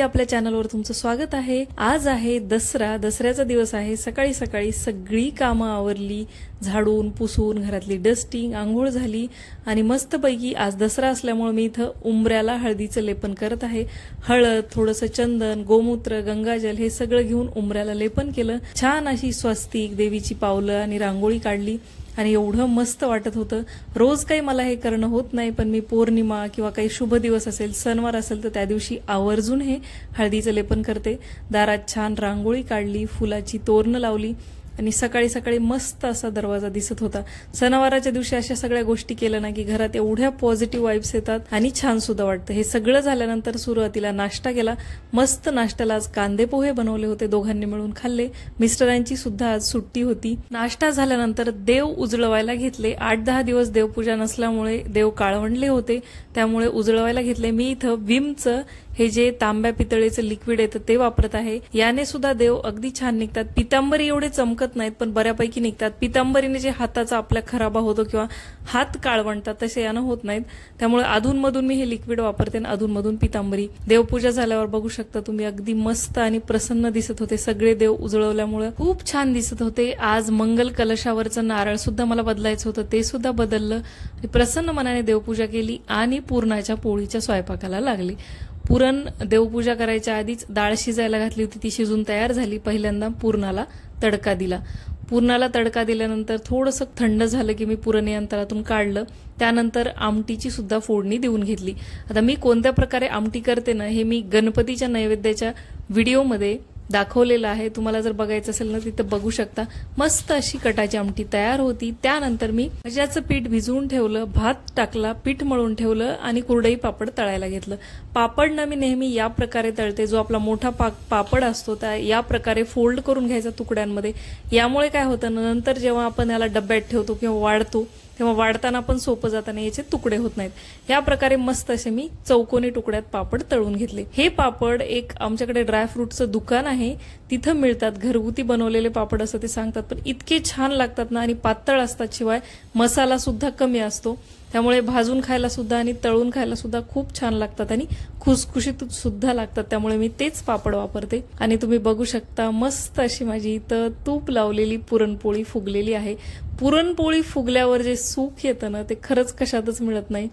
आपल्या चॅनलवर तुमचं स्वागत आहे। आज आहे दसरा, दसऱ्याचा दिवस आहे। सकाळी सकाळी सगळी कामं आवरली, झाडून पुसून घरातली डस्टिंग, आंघोळ झाली आणि मस्तपैकी आज दसरा असल्यामुळे मी इथं उंबऱ्याला हळदीचं लेपन करत आहे। हळद, थोडंसं चंदन, गोमूत्र, गंगाजल हे सगळं घेऊन उंबऱ्याला लेपन केलं। छान अशी स्वस्तिक, देवीची पावलं आणि रांगोळी काढली आणि एवढं मस्त वाटत होतं। रोज काही मला हे करणं होत नाही, पण मी पौर्णिमा किंवा काही शुभ दिवस असेल, सणवार असेल तर त्या दिवशी आवर्जून हे हळदीचं लेपन करते। दारात छान रांगोळी काढली, फुलाची तोरणं लावली आणि सकाळी सकाळी मस्त असा दरवाजा दिसत होता। सणवाराच्या दिवशी अशा सगळ्या गोष्टी केल्या ना की घरात एवढ्या पॉझिटिव्ह वाइब्स येतात आणि छान सुद्धा वाटतं। हे सगळं झाल्यानंतर सुरुवातीला नाश्ता केला। मस्त नाश्त्याला आज कांदे पोहे बनवले होते, दोघांनी मिळून खाल्ले। मिस्टरांची सुद्धा आज सुट्टी होती। नाश्ता झाल्यानंतर देव उजळवायला घेतले। 8-10 दिवस देवपूजा नसल्यामुळे देव काळवंडले होते, त्यामुळे उजळवायला घेतले। मी इथं विमचं हे जे तांब्या पितळेचं लिक्विड येतं ते वापरत आहे। याने सुद्धा देव अगदी छान निघतात। पितांबरी एवढे चमकत नाहीत पण बऱ्यापैकी निघतात। पितांबरीने जे हाताचा आपल्या खराबा होतो किंवा हात काळवंडतात तसे यानं होत नाहीत, त्यामुळे अधूनमधून मी हे लिक्विड वापरते आणि अधूनमधून पितांबरी। देवपूजा झाल्यावर बघू शकता तुम्ही अगदी मस्त आणि प्रसन्न दिसत होते। सगळे देव उजळवल्यामुळे खूप छान दिसत होते। आज मंगल कलशावरचं नारळ सुद्धा मला बदलायचं होतं, ते सुद्धा बदललं। प्रसन्न मनाने देवपूजा केली आणि पुरणाच्या पोळीच्या स्वयंपाकाला लागले। पुरण देवपूजा करायच्या आधीच डाळ शिजायला घातली होती, ती शिजून तयार झाली। पहिल्यांदा पुरणाला तडका दिला। पुरणाला तडका दिल्यानंतर थोडंसं थंड झालं की मी पुरण यंत्रातून काढलं। त्यानंतर आमटीची सुद्धा फोडणी देऊन घेतली। आता मी कोणत्या प्रकारे आमटी करते ना हे मी गणपतीच्या नैवेद्याच्या व्हिडिओमध्ये दाखवलेलं आहे, तुम्हाला जर बघायचं असेल ना तिथं बघू शकता। मस्त अशी कटाची आमटी तयार होती। त्यानंतर मी भज्याचं पीठ भिजवून ठेवलं, भात टाकला, पीठ मळून ठेवलं आणि कुरडई पापड तळायला घेतलं। पापड ना मी नेहमी या प्रकारे तळते, जो आपला मोठा पापड असतो त्या या प्रकारे फोल्ड करून घ्यायचा तुकड्यांमध्ये। यामुळे काय होतं नंतर जेव्हा आपण याला डब्यात ठेवतो किंवा वाढतो तेव्हा वाढताना पण सोपं जाताना याचे तुकडे होत नाहीत। या प्रकारे मस्त असे मी चौकोनी तुकड्यात पापड तळून घेतले। हे पापड एक आमच्याकडे ड्रायफ्रूटचं दुकान आहे, तिथं मिळतात। घरगुती बनवलेले पापड असं ते सांगतात, पण इतके छान लागतात ना आणि पातळ असतात, शिवाय मसाला सुद्धा कमी असतो, त्यामुळे भाजून खायला सुद्धा आणि तळून खायला सुद्धा खूप छान लागतात आणि खुसखुशीत सुद्धा लागतात। त्यामुळे मी तेच पापड वापरते। आणि तुम्ही बघू शकता मस्त अशी माझी इथं तूप लावलेली पुरणपोळी फुगलेली आहे। पुरणपोळी फुगल्यावर जे सुख येतं ना ते खरंच कशातच मिळत नाही।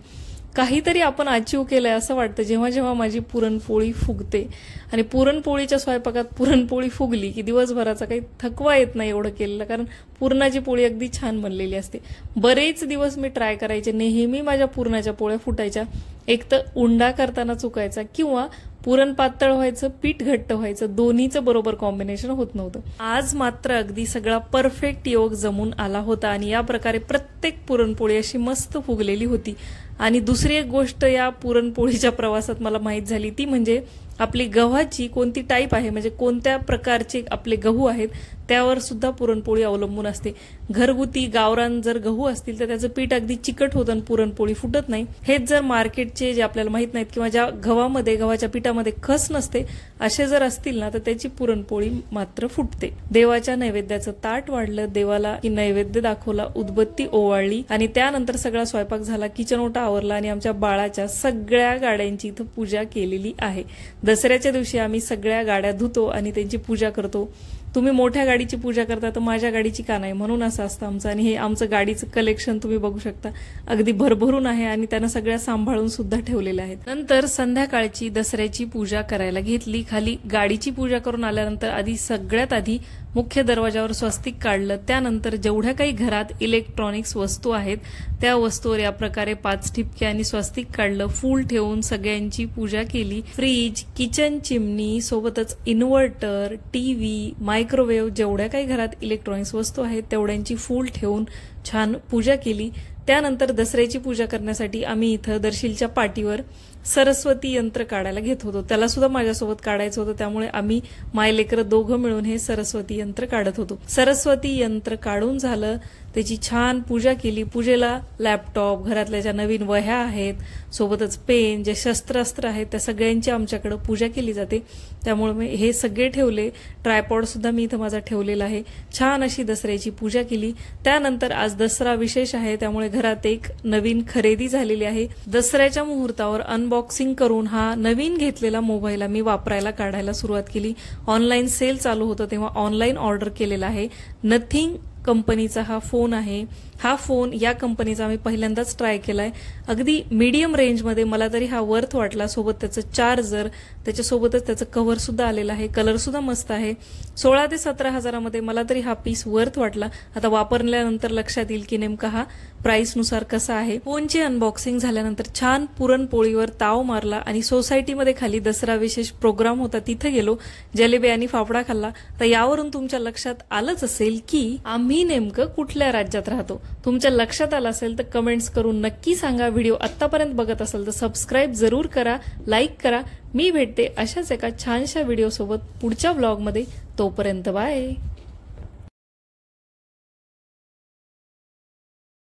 काहीतरी आपण अचीव केलंय असं वाटतं जेव्हा जेव्हा माझी पुरणपोळी फुगते। आणि पुरणपोळीच्या स्वयंपाकात पुरणपोळी फुगली की दिवसभराचा काही थकवा येत नाही एवढं केलेलं, कारण पुरणाची पोळी अगदी छान बनलेली असते। बरेच दिवस मी ट्राय करायचे, नेहमी माझ्या पुरणाच्या पोळ्या फुटायच्या। एक तर उंडा करताना चुकायचा किंवा पुरण पातळ व्हायचं, पीठ घट्ट व्हायचं, दोन्हीचं बरोबर कॉम्बिनेशन होत नव्हतं। आज मात्र अगदी सगळा परफेक्ट योग जमून आला होता आणि या प्रकारे प्रत्येक पुरणपोळी अशी मस्त फुगलेली होती। आणि दुसरी एक गोष्ट या पुरणपोळीच्या प्रवासात मला माहित झाली, ती म्हणजे आपली गव्हाची कोणती टाईप आहे, म्हणजे कोणत्या प्रकारचे आपले गहू आहेत त्यावर सुद्धा पुरणपोळी अवलंबून असते। घरगुती गावरान जर गहू असतील तर त्याचं पीठ अगदी चिकट होतं आणि पुरणपोळी फुटत नाही। हेच जर मार्केटचे जे आपल्याला माहित नाहीत किंवा ज्या गव्हाच्या पिठामध्ये खस नसते असे जर असतील ना तर त्याची पुरणपोळी मात्र फुटते। देवाच्या नैवेद्याचं ताट वाढलं, देवाला की नैवेद्य दाखवला, उदबत्ती ओवाळली आणि त्यानंतर सगळा स्वयंपाक झाला, किचन ओटा आवरला आणि आमच्या बाळाच्या सगळ्या गाड्यांची इथं पूजा केलेली आहे। दसऱ्याच्या दिवशी आम्ही सगळ्या गाड्या धुतो आणि त्यांची पूजा करतो। तुम्ही मोठ्या गाडीची पूजा करता तर माझ्या गाडीची का नाही, म्हणून असं असतं आमचं। आणि हे आमचं गाडीचं कलेक्शन तुम्ही बघू शकता अगदी भरभरून आहे आणि त्यानं सगळ्या सांभाळून सुद्धा ठेवलेल्या आहेत। नंतर संध्याकाळची दसऱ्याची पूजा करायला घेतली। खाली गाडीची पूजा करून आल्यानंतर सगळ्यात आधी मुख्य दरवाजावर स्वस्तिक काढलं। त्यानंतर जेवढ्या काही घरात इलेक्ट्रॉनिक्स वस्तू आहेत त्या वस्तूवर या प्रकारे 5 ठिपके आणि स्वस्तिक काढलं। फूल ठेवून सगळ्यांची पूजा केली। फ्रीज, किचन चिमणी, सोबतच इन्व्हर्टर, टीव्ही, मायक्रोवेव्ह, जेवढ्या काही घरात इलेक्ट्रॉनिक्स वस्तू आहेत तेवढ्यांची फूल ठेवून छान पूजा केली। त्यानंतर दसऱ्याची पूजा करण्यासाठी आम्ही इथं दर्शीलच्या पाटीवर सरस्वती यंत्र काढायला घेत होतो। त्याला सुद्धा माझ्यासोबत काढायचं होतं, त्यामुळे आम्ही मायलेकर दोघं मिळून हे सरस्वती यंत्र काढत होतो। सरस्वती यंत्र काढून झालं त्याची छान पूजा केली. पूजेला लॅपटॉप, घरातल्या ज्या नवीन वह्या आहेत, सोबतच पेन, जे शस्त्रास्त्र आहेत त्या सगळ्यांची आमच्याकडे पूजा केली जाते. त्यामुळे मी हे सगळे ठेवले. ट्रायपॉड सुद्धा मी इथं माझा ठेवलेला आहे. छान अशी दसऱ्याची पूजा केली. त्यानंतर आज दसरा विशेष आहे, त्यामुळे घरात एक नवीन खरेदी झालेली आहे. दसऱ्याच्या मुहूर्तावर अनबॉक्सिंग करून हा नवीन घेतलेला मोबाईल मी वापरायला काढायला सुरुवात केली. ऑनलाईन सेल चालू होतं तेव्हा ऑनलाईन ऑर्डर केलेला आहे. नथिंग कंपनीचा हा फोन आहे. हा फोन या कंपनीचा मी पहिल्यांदाच ट्राय केलाय. अगदी मीडियम रेंजमध्ये मला तरी हा वर्थ वाटला. सोबत त्याचं चार्जर, त्याच्यासोबतच त्याचं कव्हर सुद्धा आलेलं आहे. कलर सुद्धा मस्त आहे. 16 ते 17 हजारामध्ये मला तरी हा पीस वर्थ वाटला. आता वापरल्यानंतर लक्षात येईल की नेमका हा प्राइसनुसार कसा आहे. फोनची अनबॉक्सिंग झाल्यानंतर छान पुरणपोळीवर ताव मारला आणि सोसायटीमध्ये खाली दसरा विशेष प्रोग्राम होता, तिथे गेलो. जलेबी आणि फाफडा खाल्ला. तर यावरून तुमच्या लक्षात आलंच असेल की आम्ही नेमकं कुठल्या राज्यात राहतो. तुमच्या लक्षात आलं असेल तर कमेंट्स करून नक्की सांगा. व्हिडिओ आत्तापर्यंत बघत असेल तर सबस्क्राईब जरूर करा, लाईक करा. मी भेटते अशाच एका छानशा व्हिडिओ सोबत पुढच्या व्लॉगमध्ये. तोपर्यंत बाय.